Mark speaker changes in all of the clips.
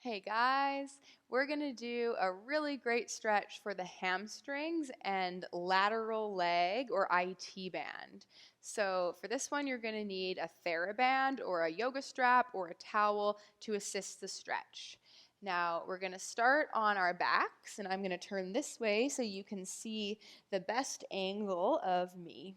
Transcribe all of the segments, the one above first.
Speaker 1: Hey guys, we're going to do a really great stretch for the hamstrings and lateral leg or IT band. So for this one, you're going to need a TheraBand or a yoga strap or a towel to assist the stretch. Now we're going to start on our backs, and I'm going to turn this way so you can see the best angle of me.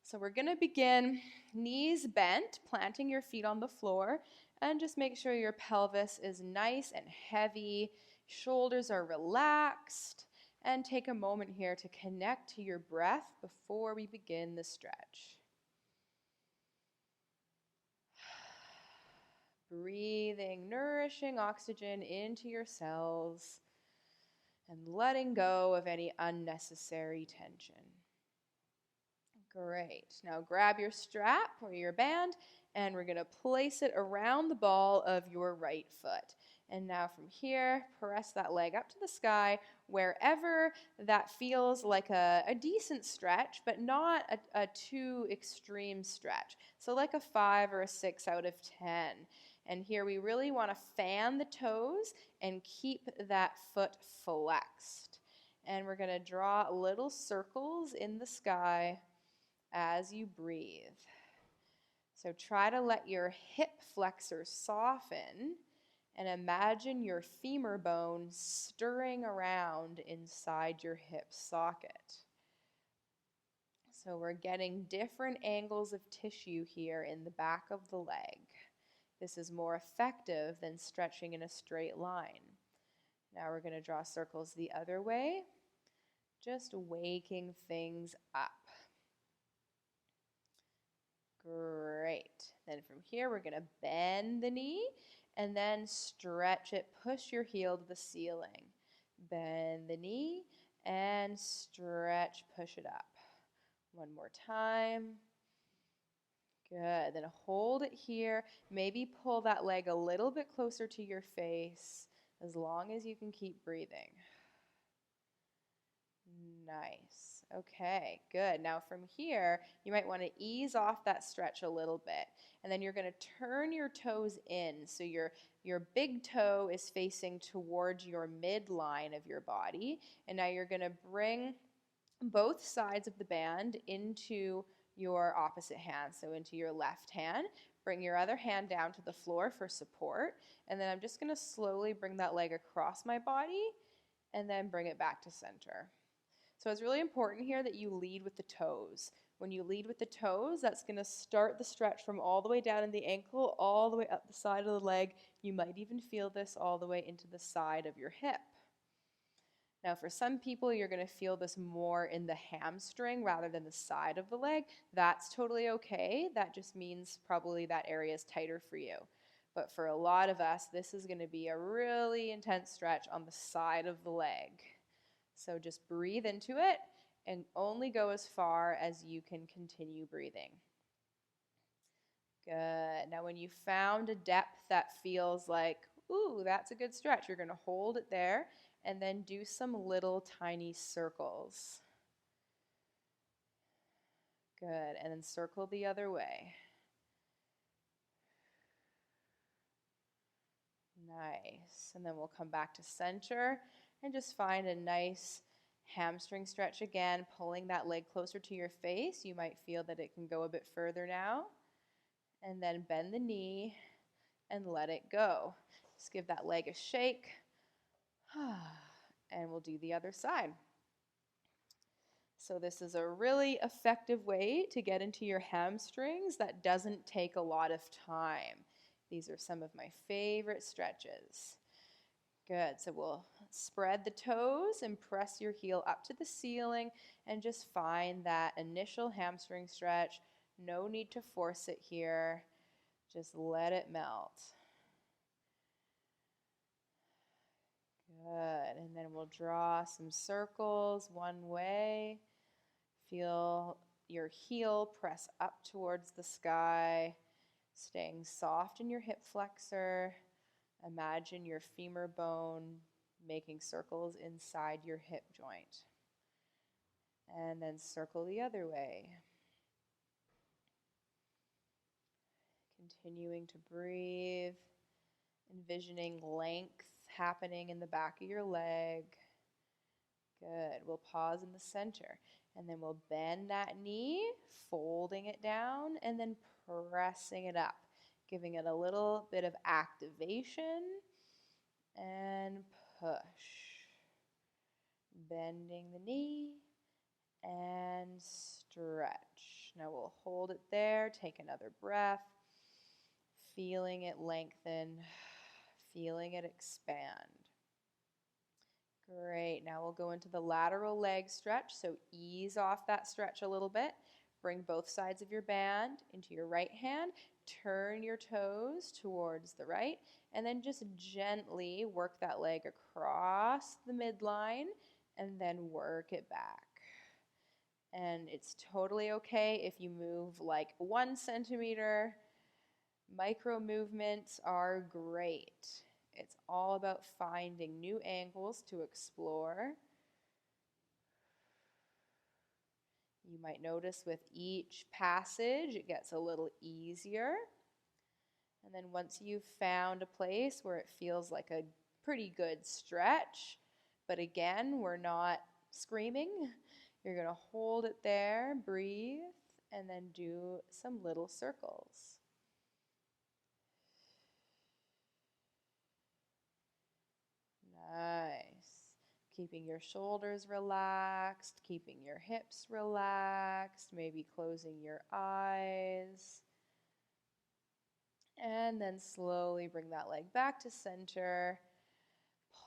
Speaker 1: So we're going to begin knees bent, planting your feet on the floor, and just make sure your pelvis is nice and heavy, shoulders are relaxed, and take a moment here to connect to your breath before we begin the stretch. Breathing nourishing oxygen into your cells and letting go of any unnecessary tension. Great. Now grab your strap or your band, and we're going to place it around the ball of your right foot. And now from here, press that leg up to the sky wherever that feels like a decent stretch, but not a too extreme stretch. So like a 5 or a 6 out of 10. And here we really want to fan the toes and keep that foot flexed. And we're going to draw little circles in the sky as you breathe. So try to let your hip flexors soften and imagine your femur bone stirring around inside your hip socket. So we're getting different angles of tissue here in the back of the leg. This is more effective than stretching in a straight line. Now we're going to draw circles the other way, just waking things up. Great. Then from here, we're going to bend the knee and then stretch it. Push your heel to the ceiling. Bend the knee and stretch, push it up. One more time. Good. Then hold it here. Maybe pull that leg a little bit closer to your face as long as you can keep breathing. Nice. Okay, good. Now from here, you might want to ease off that stretch a little bit. And then you're going to turn your toes in. So your big toe is facing towards your midline of your body. And now you're going to bring both sides of the band into your opposite hand, so into your left hand. Bring your other hand down to the floor for support. And then I'm just going to slowly bring that leg across my body and then bring it back to center. So it's really important here that you lead with the toes. When you lead with the toes, that's going to start the stretch from all the way down in the ankle, all the way up the side of the leg. You might even feel this all the way into the side of your hip. Now for some people, you're going to feel this more in the hamstring rather than the side of the leg. That's totally okay. That just means probably that area is tighter for you. But for a lot of us, this is going to be a really intense stretch on the side of the leg. So just breathe into it and only go as far as you can continue breathing. Good. Now when you found a depth that feels like, ooh, that's a good stretch, you're going to hold it there and then do some little tiny circles. Good. And then circle the other way. Nice. And then we'll come back to center and just find a nice hamstring stretch again, pulling that leg closer to your face. You might feel that it can go a bit further now. And then bend the knee and let it go. Just give that leg a shake. And we'll do the other side. So this is a really effective way to get into your hamstrings that doesn't take a lot of time. These are some of my favorite stretches. Good. So we'll spread the toes and press your heel up to the ceiling and just find that initial hamstring stretch. No need to force it here. Just let it melt. Good. And then we'll draw some circles one way. Feel your heel press up towards the sky, staying soft in your hip flexor. Imagine your femur bone making circles inside your hip joint. And then circle the other way. Continuing to breathe Envisioning length happening in the back of your leg. Good. We'll pause in the center. And then we'll bend that knee, folding it down, and then pressing it up, giving it a little bit of activation and push. Bending the knee and stretch. Now we'll hold it there, take another breath, feeling it lengthen, feeling it expand. Great. Now we'll go into the lateral leg stretch. So ease off that stretch a little bit. Bring both sides of your band into your right hand. Turn your toes towards the right. And then just gently work that leg across the midline and then work it back. And it's totally okay if you move like 1 centimeter. Micro movements are great. It's all about finding new angles to explore. You might notice with each passage, it gets a little easier. And then once you've found a place where it feels like a pretty good stretch, but again, we're not screaming, you're going to hold it there, breathe, and then do some little circles. Nice. Keeping your shoulders relaxed, keeping your hips relaxed, maybe closing your eyes. And then slowly bring that leg back to center,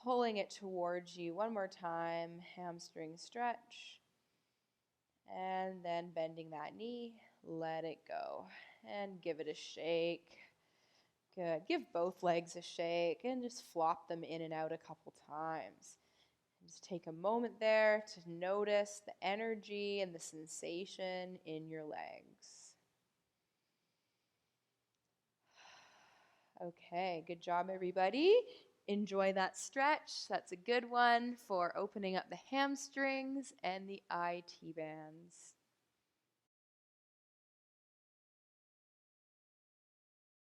Speaker 1: pulling it towards you one more time, hamstring stretch. And then bending that knee, let it go, and give it a shake. Good. Give both legs a shake and just flop them in and out a couple times. And just take a moment there to notice the energy and the sensation in your legs. Okay, good job, everybody. Enjoy that stretch. That's a good one for opening up the hamstrings and the IT bands.